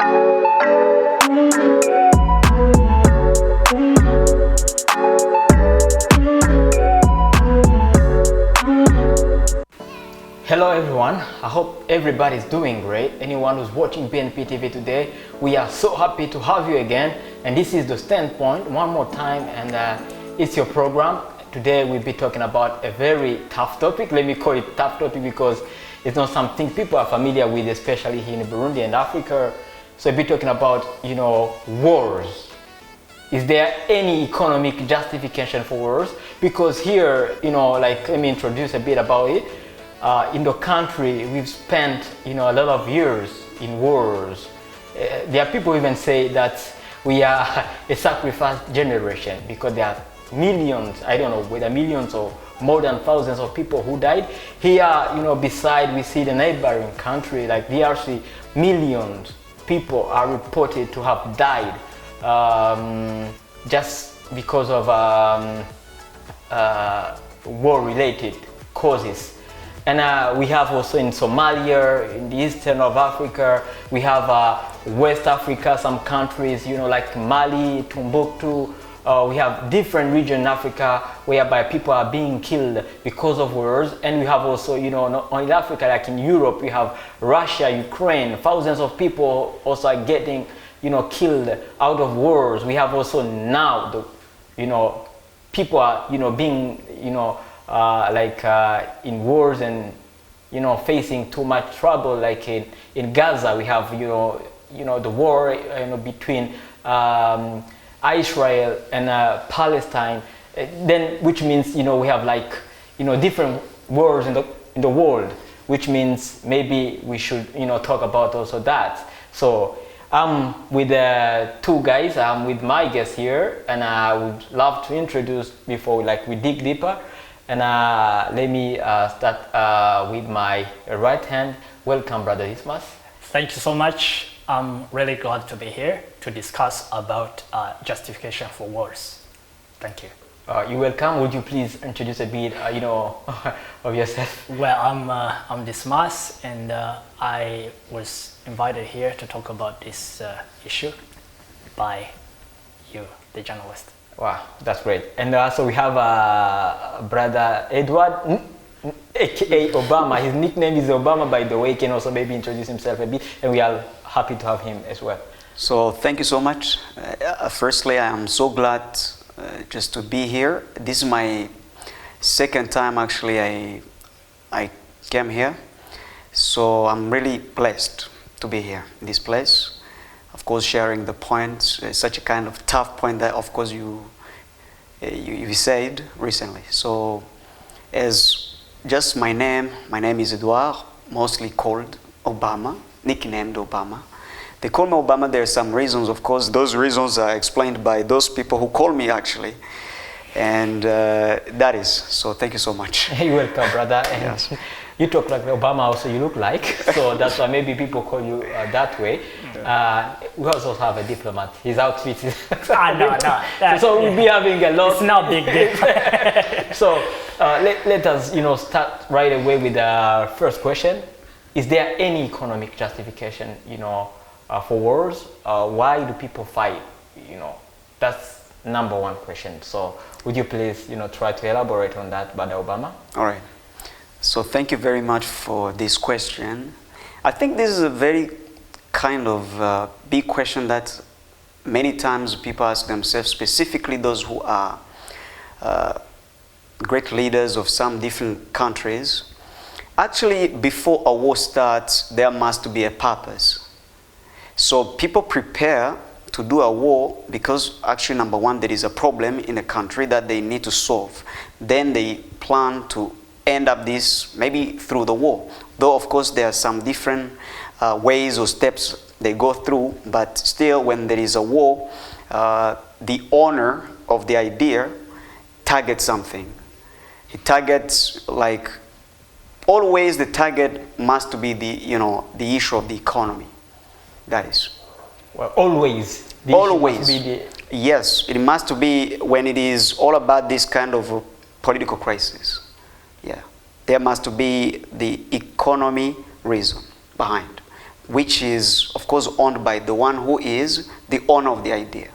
Hello everyone, I hope everybody's doing great. Anyone who's watching BNP TV today, we are so happy to have you again. And this is the Standpoint one more time, and it's your program. Today we'll be talking about a very tough topic. Let me call it tough topic because it's not something people are familiar with, especially here in Burundi and Africa. So we'll be talking about, wars. Is there any economic justification for wars? Because here, let me introduce a bit about it. In the country, we've spent, a lot of years in wars. There are people who even say that we are a sacrificed generation because there are millions, I don't know whether millions or more than thousands of people who died. Here, beside we see the neighboring country like DRC, millions people are reported to have died just because of war-related causes. And we have also in Somalia, in the eastern of Africa, we have West Africa, some countries, like Mali, Timbuktu. We have different regions in Africa whereby people are being killed because of wars. And we have also, not only Africa, like in Europe, we have Russia, Ukraine, thousands of people also are getting, killed out of wars. We have also now, people are, being, in wars and facing too much trouble. Like in Gaza, we have the war between Israel and Palestine. Then, which means we have different wars in the world, which means maybe we should talk about also that. So I'm with two guys. I'm with my guest here, and I would love to introduce before we dig deeper. And let me start with my right hand. Welcome, Brother Dismas. Thank you so much. I'm really glad to be here to discuss about justification for wars. Thank you. You're welcome. Would you please introduce a bit, of yourself? Well, I'm Dismas, and I was invited here to talk about this issue by you, the journalist. Wow, that's great. And so we have Brother Edouard, aka Obama. His nickname is Obama, by the way. He can also maybe introduce himself a bit, and we are happy to have him as well. So thank you so much. Firstly, I am so glad just to be here. This is my second time actually I came here. So I'm really blessed to be here in this place. Of course, sharing the points, such a kind of tough point that, of course, you said recently. So, as just my name is Edouard, mostly called Obama, nicknamed Obama. They call me Obama. There are some reasons, of course. Those reasons are explained by those people who call me, actually. And that is. So, thank you so much. You're welcome, brother. And yes. You talk like Obama, also you look like, so that's why maybe people call you that way. We also have a diplomat. His outfit is No. So we'll be having a lot. It's not big deal. So let us, start right away with the first question. Is there any economic justification, for wars? Why do people fight? That's number one question. So would you please, try to elaborate on that, Brother Obama? All right. So thank you very much for this question. I think this is a very kind of big question that many times people ask themselves, specifically those who are great leaders of some different countries. Actually, before a war starts, there must be a purpose. So people prepare to do a war because actually, number one, there is a problem in a country that they need to solve. Then they plan to end up this maybe through the war. Though, of course, there are some different ways or steps they go through, but still, when there is a war, the owner of the idea targets something. He targets, always the target must be the issue of the economy. That is. Well, always. Always. Yes, it must be when it is all about this kind of political crisis. Yeah, there must be the economy reason behind. which is, of course, owned by the one who is the owner of the idea.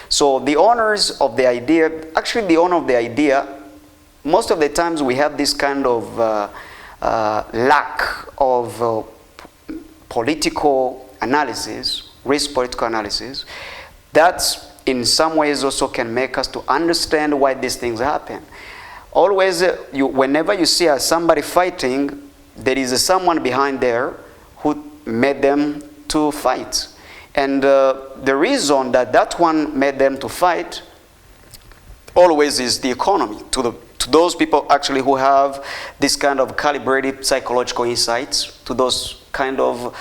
So the owners of the idea, actually the owner of the idea, most of the times we have this kind of lack of political analysis, risk political analysis, that in some ways also can make us to understand why these things happen. Always, whenever you see somebody fighting, there is someone behind there who made them to fight. And the reason that that one made them to fight always is the economy. To those people actually who have this kind of calibrated psychological insights to those kind of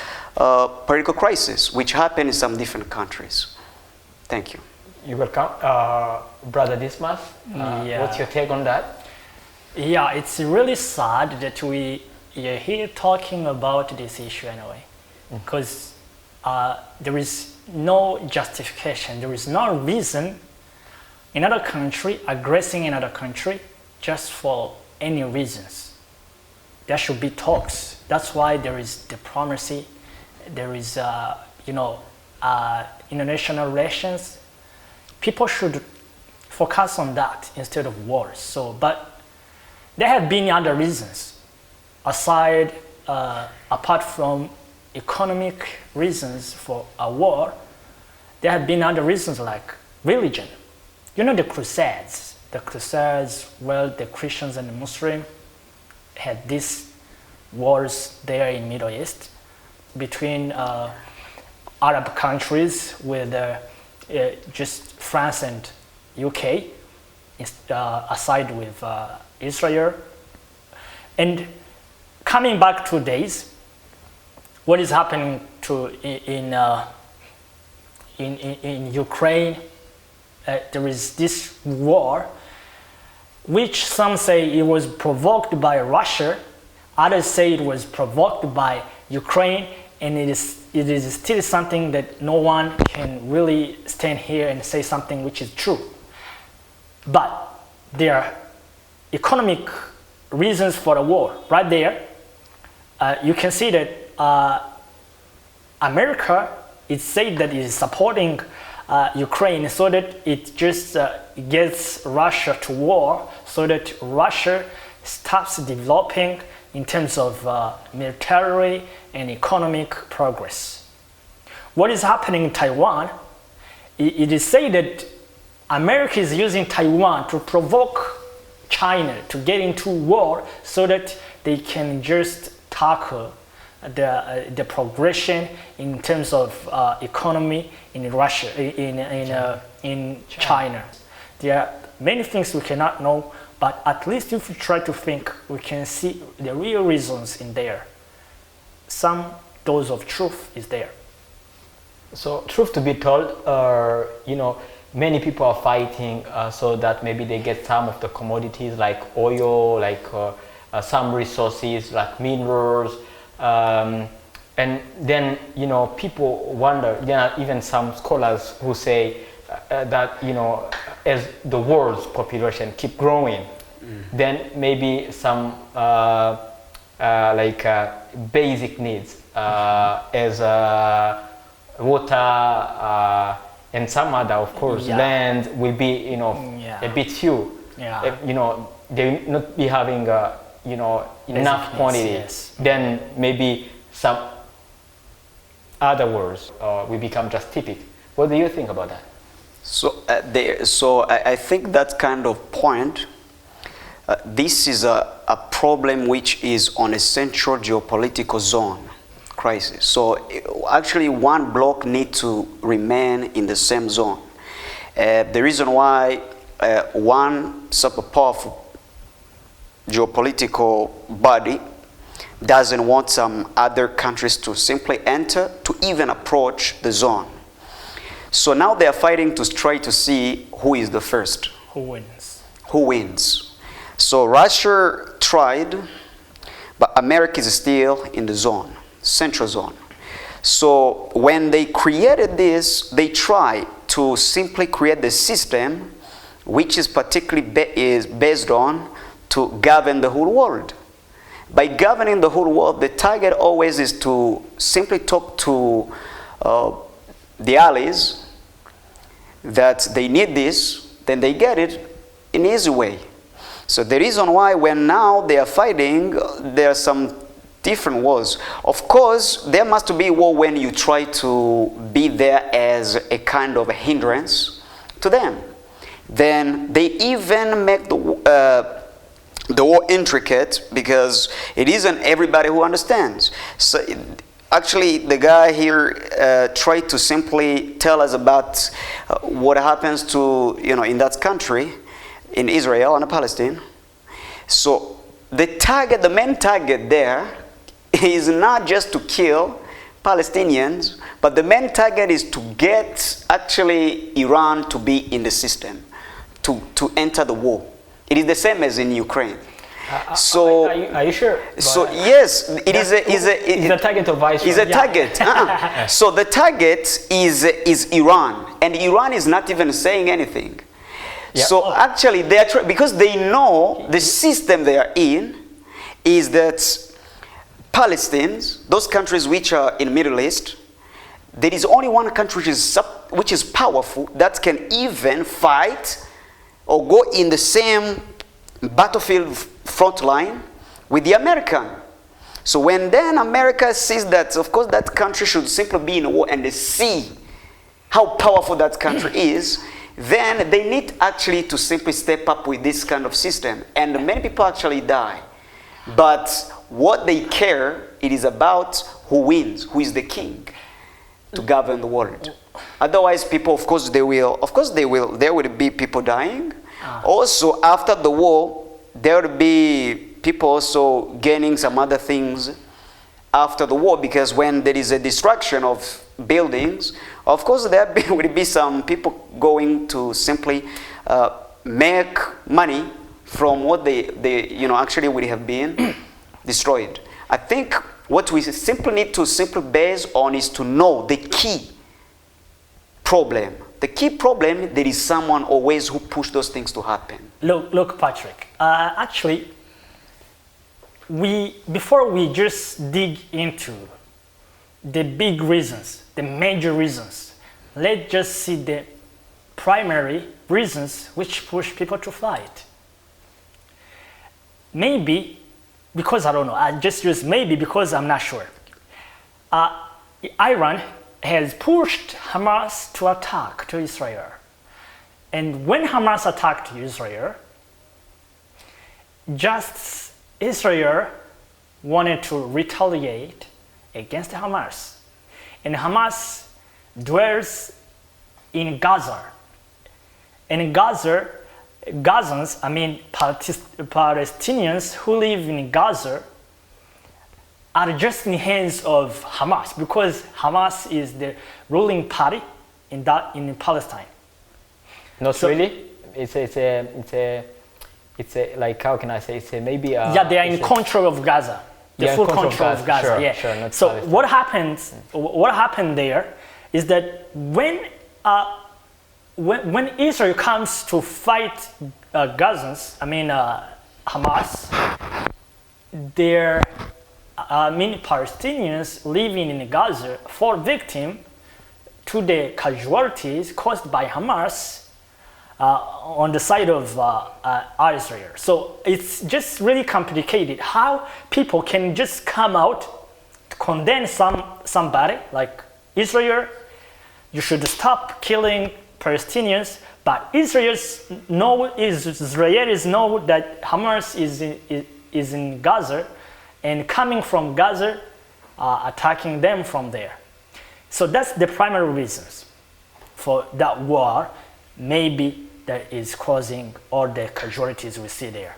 political crises, which happen in some different countries. Thank you. You're welcome. Brother Dismas, what's your take on that? Yeah, it's really sad that we are here talking about this issue anyway, because there is no justification, there is no reason in another country aggressing another country just for any reasons. There should be talks. That's why there is diplomacy, there is international relations. People should focus on that instead of wars. So, but there have been other reasons apart from economic reasons for a war. There have been other reasons like religion. You know, the Crusades. The Crusades, well, the Christians and the Muslims had these wars there in Middle East between Arab countries with just France and UK, aside with Israel. And coming back 2 days, what is happening in Ukraine? There is this war, which some say it was provoked by Russia, others say it was provoked by Ukraine, and it is still something that no one can really stand here and say something which is true. But there are economic reasons for the war right there. You can see that America is said that it is supporting Ukraine so that it just gets Russia to war, so that Russia stops developing in terms of military and economic progress. What is happening in Taiwan? It is said that America is using Taiwan to provoke China to get into war so that they can just tackle the progression in terms of economy in Russia, in China. There are many things we cannot know, but at least if we try to think, we can see the real reasons in there. Some dose of truth is there. So, truth to be told, many people are fighting so that maybe they get some of the commodities like oil, like some resources like minerals, and then people wonder. There are even some scholars who say that as the world's population keep growing, then maybe some basic needs as water and some other, of course, land will be a bit few. They will not be having enough quantity. Yes. Then maybe some other words will become just typical. What do you think about that? So I think that kind of point, this is a problem which is on a central geopolitical zone crisis. So actually one bloc needs to remain in the same zone. The reason why one super powerful geopolitical body doesn't want some other countries to simply enter, to even approach the zone. So now they are fighting to try to see who is the first. Who wins? Who wins? So Russia tried, but America is still in the zone, central zone. So when they created this, they try to simply create the system which is particularly is based on to govern the whole world. by governing the whole world, the target always is to simply talk to the allies that they need this, then they get it in an easy way. So the reason why when now they are fighting, there are some different wars. Of course, there must be war when you try to be there as a kind of a hindrance to them. Then they even make the war intricate, because it isn't everybody who understands. So actually, the guy here tried to simply tell us about what happens to, in that country, in Israel and Palestine. So the main target there is not just to kill Palestinians, but the main target is to get actually Iran to be in the system, to enter the war. It is the same as in Ukraine. So are you sure? So yes, it is a target of Israel. Is a target. So the target is Iran, and Iran is not even saying anything. Yeah. So actually, they are because they know the system they are in is that Palestinians, those countries which are in Middle East, there is only one country which is powerful that can even fight or go in the same battlefield front line with the American. So when then America sees that, of course, that country should simply be in a war, and they see how powerful that country is, then they need actually to simply step up with this kind of system. And many people actually die. But what they care, it is about who wins, who is the king to govern the world. Otherwise, people, of course, there will be people dying. Also, after the war, there will be people also gaining some other things after the war, because when there is a destruction of buildings, of course, there will be some people going to simply make money from what they actually would have been destroyed. I think what we simply need to base on is to know the key problem. The key problem, there is someone always who pushed those things to happen. Look, Patrick. Actually, before we just dig into the big reasons, the major reasons, let's just see the primary reasons which push people to fight. Maybe, because I don't know, I just use maybe because I'm not sure. Iran has pushed Hamas to attack to Israel. And when Hamas attacked Israel, just Israel wanted to retaliate against Hamas. And Hamas dwells in Gaza. And in Gaza, Palestinians who live in Gaza are just in the hands of Hamas, because Hamas is the ruling party in Palestine. Not so, really. It's a like, how can I say? It's a maybe. Yeah, they are in control of Gaza. The full control of Gaza. Sure, yeah. Sure, so what happens? What happened there is that when Israel comes to fight Gazans, Hamas, Palestinians living in Gaza fall victim to the casualties caused by Hamas on the side of Israel. So it's just really complicated how people can just come out to condemn somebody like Israel. You should stop killing Palestinians, but Israelis know that Hamas is in Gaza, and coming from Gaza, attacking them from there. So that's the primary reasons for that war, maybe that is causing all the casualties we see there.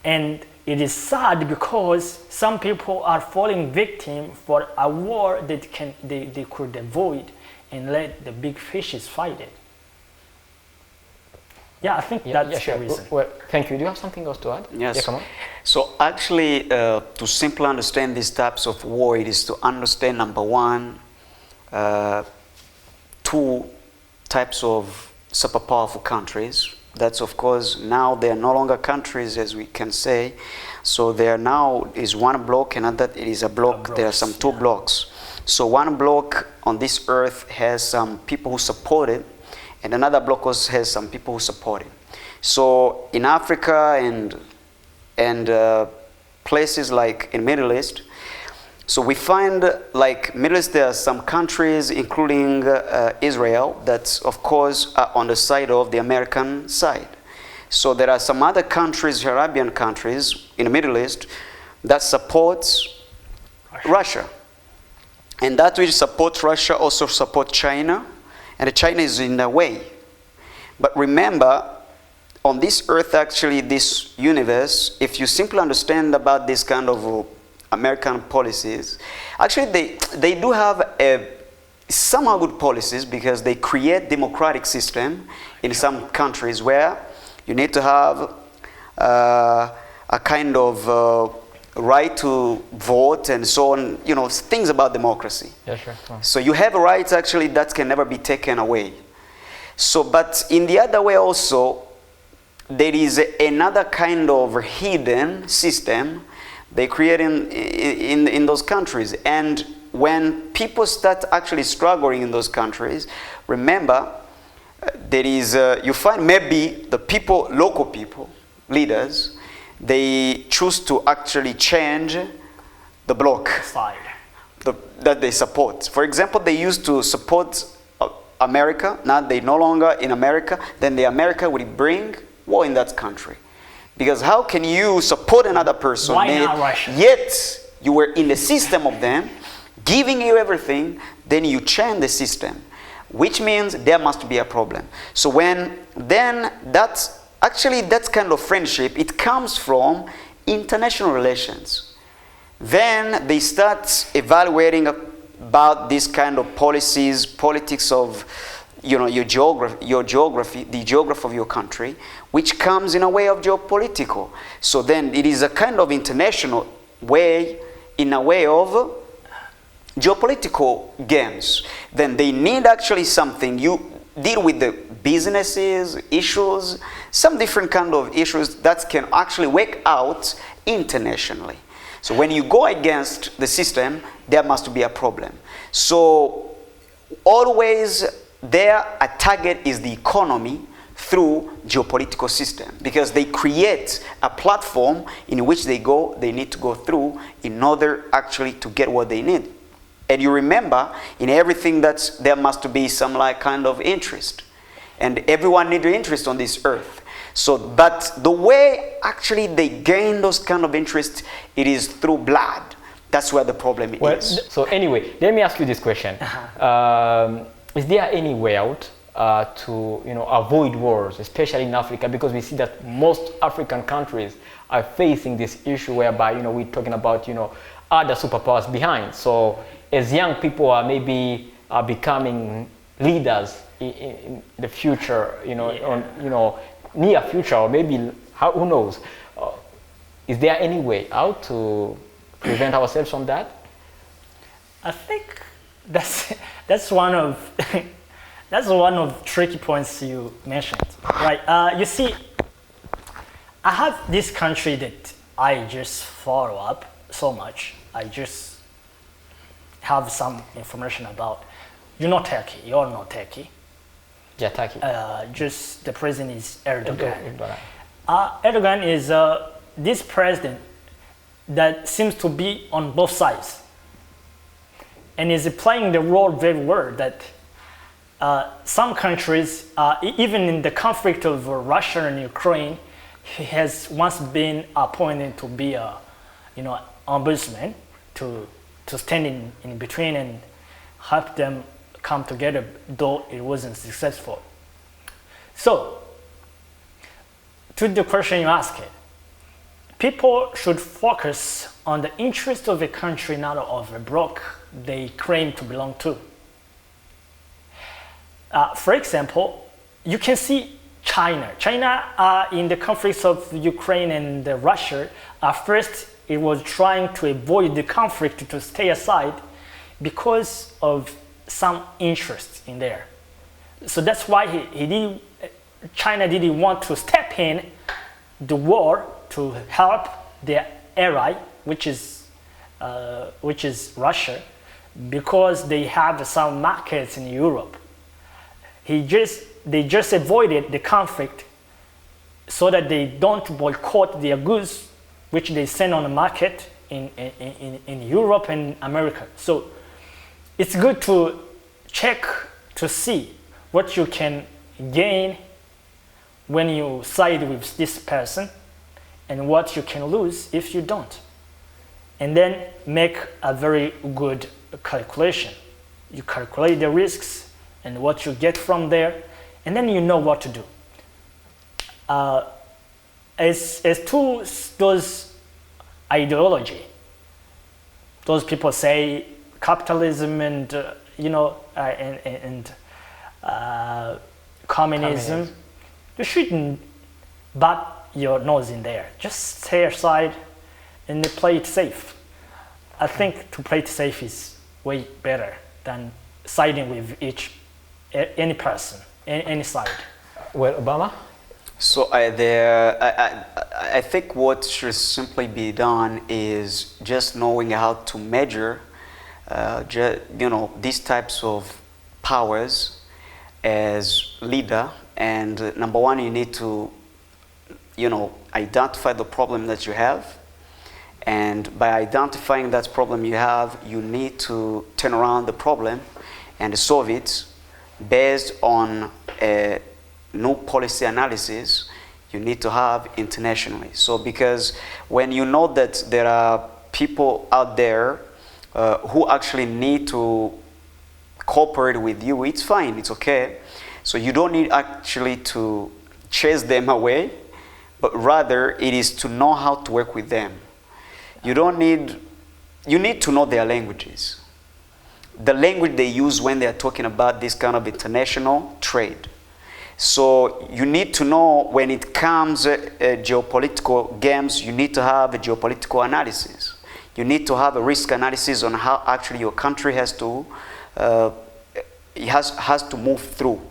And it is sad because some people are falling victim for a war that they could avoid and let the big fishes fight it. Yeah, I think that's the reason. Well, thank you. Do you have something else to add? Yes. Yeah, come on. So actually, to simply understand these types of war, it is to understand, number one, two types of super powerful countries. That's of course now they are no longer countries, as we can say. So there now is one block, and that it is a block. There are some two blocks. So one block on this earth has some people who support it, and another block also has some people who support it. So in Africa and places like in Middle East, so we find like Middle East, there are some countries, including Israel, that of course are on the side of the American side. So there are some other countries, Arabian countries in the Middle East, that supports Russia. And that which supports Russia also support China, and China is in the way. But remember, on this earth, actually, this universe, if you simply understand about this kind of American policies, actually they do have somehow good policies, because they create democratic system in some countries where you need to have a kind of right to vote and so on, you know, things about democracy. Yeah, sure. So you have rights actually that can never be taken away. So, but in the other way also, there is another kind of hidden system they create in those countries. And when people start actually struggling in those countries, remember, there is, you find maybe the people, local people, leaders, they choose to actually change the bloc Side. that they support. For example, they used to support America. Now they no longer in America. Then the America will bring war in that country. Because how can you support another person, Why not Russia? yet you were in the system of them, giving you everything, then you change the system, which means there must be a problem. So then that's actually that kind of friendship, it comes from international relations. Then they start evaluating about this kind of policies, politics of, you know, your geography, the geography of your country, which comes in a way of geopolitical. So then it is a kind of international way, in a way of geopolitical games. Then they need actually something. You deal with the businesses, issues, some different kind of issues that can actually work out internationally. So when you go against the system, there must be a problem. So always their target is the economy through geopolitical system, because they create a platform in which they need to go through in order actually to get what they need. And you remember, in everything that there must be some like kind of interest, and everyone needs interest on this earth. So, but the way actually they gain those kind of interest, it is through blood. That's where the problem is. So anyway, let me ask you this question: is there any way out to avoid wars, especially in Africa? Because we see that most African countries are facing this issue whereby we're talking about other superpowers behind. So as young people are maybe becoming leaders in the future, near future, or maybe who knows? Is there any way out to prevent ourselves from that? I think that's one of tricky points you mentioned, right? You see, I have this country that I just follow up so much. I just have some information about. You're not Turkey. You're not Turkey. Yeah, Turkey. Just the president is Erdogan. Erdogan. Erdogan is this president that seems to be on both sides, and is playing the role very well. That some countries, even in the conflict of Russia and Ukraine, he has once been appointed to be a, ombudsman to stand in between and help them come together, though it wasn't successful. So, to the question you asked, people should focus on the interest of a country, not of a bloc they claim to belong to. For example, you can see China. China, in the conflicts of Ukraine and Russia, first it was trying to avoid the conflict, to stay aside because of some interest in there. So that's why he did China didn't want to step in the war to help their ally, which is Russia, because they have some markets in Europe. They just avoided the conflict so that they don't boycott their goods, which they send on the market in Europe and America. So it's good to check to see what you can gain when you side with this person and what you can lose if you don't. And then make a very good calculation. You calculate the risks and what you get from there, and then you know what to do. As to those ideology, those people say capitalism and communism. You shouldn't butt your nose in there. Just stay aside and play it safe. I think to play it safe is way better than siding with any person, any side. Well, Obama? So I think what should simply be done is just knowing how to measure, these types of powers as leader. And number one, you need to, identify the problem that you have. And by identifying that problem you have, you need to turn around the problem and solve it based on a new policy analysis you need to have internationally. So because when you know that there are people out there who actually need to cooperate with you, it's fine, it's okay. So you don't need actually to chase them away, but rather it is to know how to work with them. You need to know their languages. The language they use when they are talking about this kind of international trade. So you need to know when it comes geopolitical games, you need to have a geopolitical analysis. You need to have a risk analysis on how actually your country has to move through.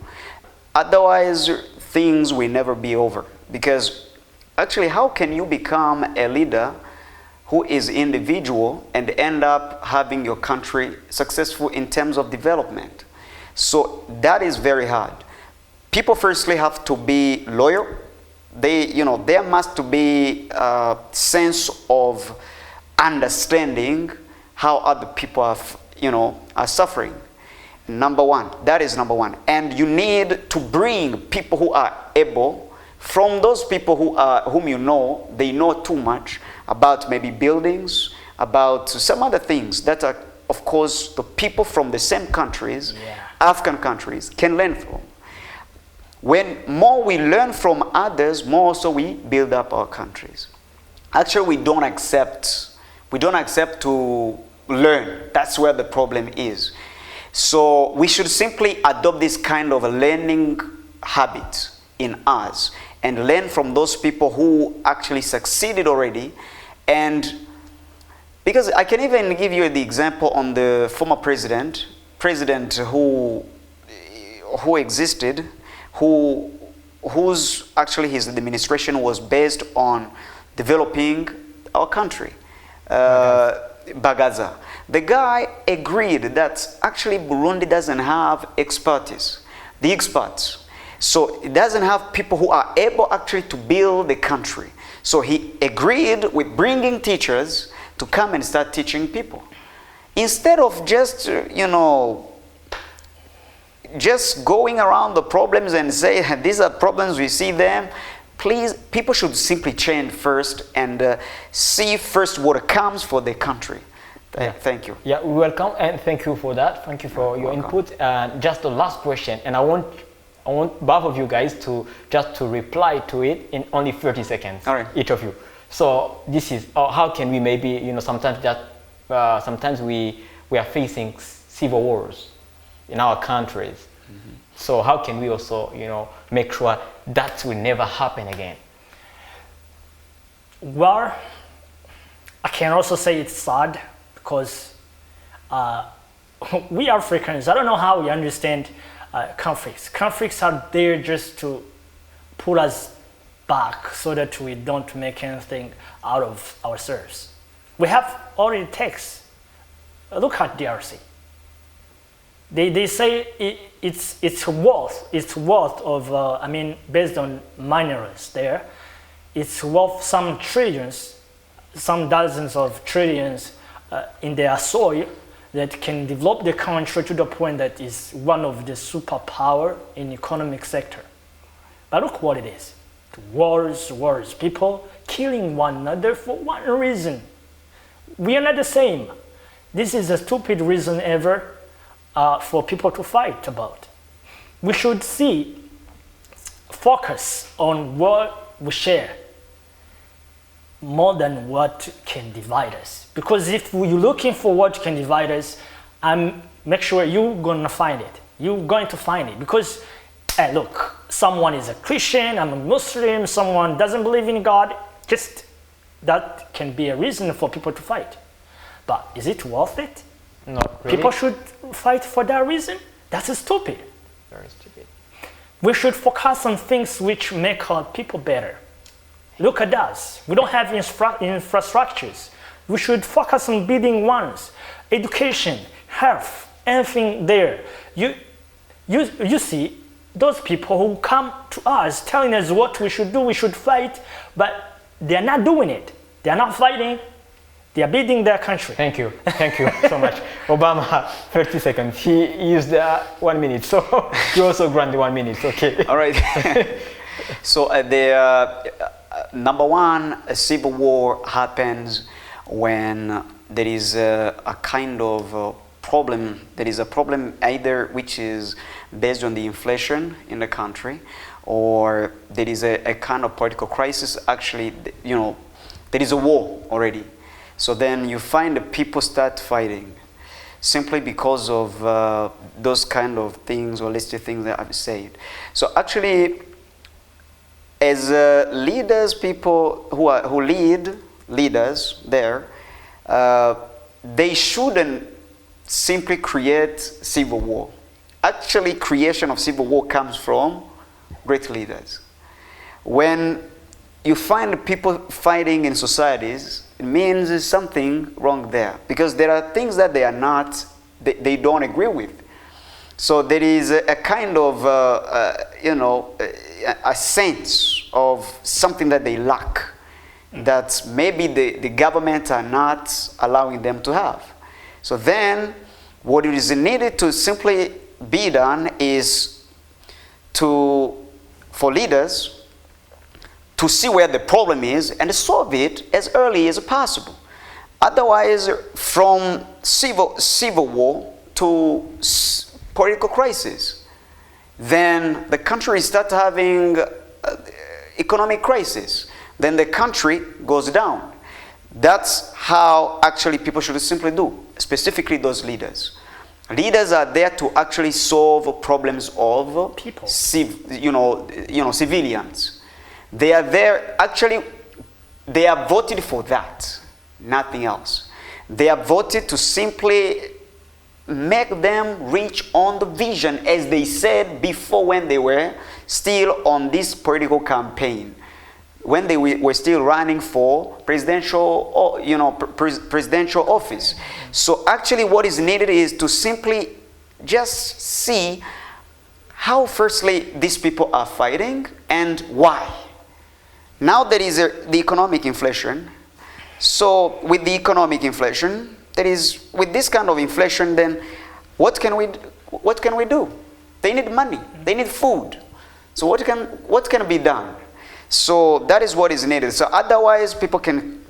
Otherwise, things will never be over. Because actually, how can you become a leader who is individual and end up having your country successful in terms of development? So that is very hard. People firstly have to be loyal. There must be a sense of understanding how other people are suffering. Number one, that is number one. And you need to bring people who are able, from those people whom they know too much about maybe buildings, about some other things that are, of course, the people from the same countries, African countries, can learn from. When more we learn from others, more also we build up our countries. Actually, we don't accept to learn. That's where the problem is. So we should simply adopt this kind of a learning habit in us and learn from those people who actually succeeded already. And because I can even give you the example on the former president who existed, whose actually his administration was based on developing our country, Bagaza. The guy agreed that actually Burundi doesn't have experts. So it doesn't have people who are able actually to build the country. So he agreed with bringing teachers to come and start teaching people. Instead of just, just going around the problems and say, these are problems, we see them. Please, people should simply change first and see first what comes for the country. Thank you. Yeah, welcome and thank you for that. Thank you for your input. And just the last question, and I want both of you guys to reply to it in only 30 seconds. All right. Each of you. So this is how can we maybe sometimes we are facing civil wars in our countries. Mm-hmm. So how can we also make sure that will never happen again? Well, I can also say it's sad because we Africans, I don't know how we understand conflicts. Conflicts are there just to pull us back so that we don't make anything out of ourselves. We have all it takes. Look at DRC. They say it's worth of based on minerals there, it's worth some trillions, some dozens of trillions in their soil that can develop the country to the point that is one of the superpower in economic sector. But look what it is. Wars, people killing one another for one reason. We are not the same. This is a stupid reason ever for people to fight about. We should focus on what we share more than what can divide us. Because if you're looking for what can divide us, make sure you're gonna find it. You're going to find it because, look, someone is a Christian, I'm a Muslim, someone doesn't believe in God. Just that can be a reason for people to fight. But is it worth it? Not really. People should fight for that reason? That's stupid. Very stupid. We should focus on things which make our people better. Look at us. We don't have infrastructures. We should focus on building ones. Education, health, anything there. You see, those people who come to us telling us what we should do, we should fight, but they are not doing it. They are not fighting. They are building their country. Thank you so much. Obama, 30 seconds. He used 1 minute, so you also grant 1 minute, okay? All right. So number one, a civil war happens when there is a kind of problem. There is a problem either which is based on the inflation in the country, or there is a kind of political crisis. Actually, there is a war already. So then you find the people start fighting simply because of those kind of things or listed things that I've said. So actually, as leaders, people who lead leaders there, they shouldn't simply create civil war. Actually, creation of civil war comes from great leaders. When you find people fighting in societies, it means there's something wrong there, because there are things that they don't agree with. So there is a kind of a sense of something that they lack, that maybe the government are not allowing them to have. So then what is needed to simply be done is for leaders to see where the problem is and solve it as early as possible. Otherwise, from civil war to political crisis, then the country starts having economic crisis. Then the country goes down. That's how actually people should simply do, specifically those leaders. Leaders are there to actually solve problems of people, civilians. They are there, actually, they are voted for that, nothing else. They are voted to simply make them reach on the vision, as they said before when they were still on this political campaign, when they were still running for presidential office. So actually what is needed is to simply just see how firstly these people are fighting and why. Now there is the economic inflation. So with the economic inflation, with this kind of inflation, then what can we do? They need money. They need food. So what can be done? So that is what is needed. So otherwise, people can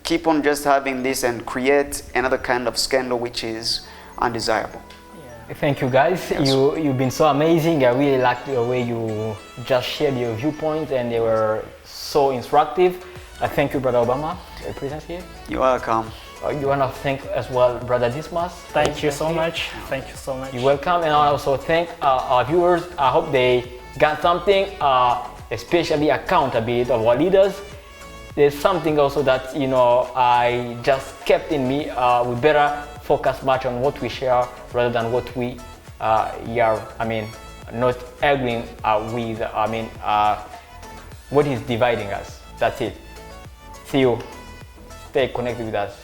keep on just having this and create another kind of scandal which is undesirable. Yeah. Thank you, guys. Yes. You've been so amazing. I really liked the way you just shared your viewpoints, and they were so instructive. Thank you, Brother Obama, for your presence here. You're welcome. You want to thank as well Brother Dismas. Thank you so much. Thank you so much. You're welcome. And I also thank our viewers. I hope they got something, especially accountability of our leaders. There's something also that I just kept in me. We better focus much on what we share rather than what we not agreeing with, what is dividing us. That's it. See you. Stay connected with us.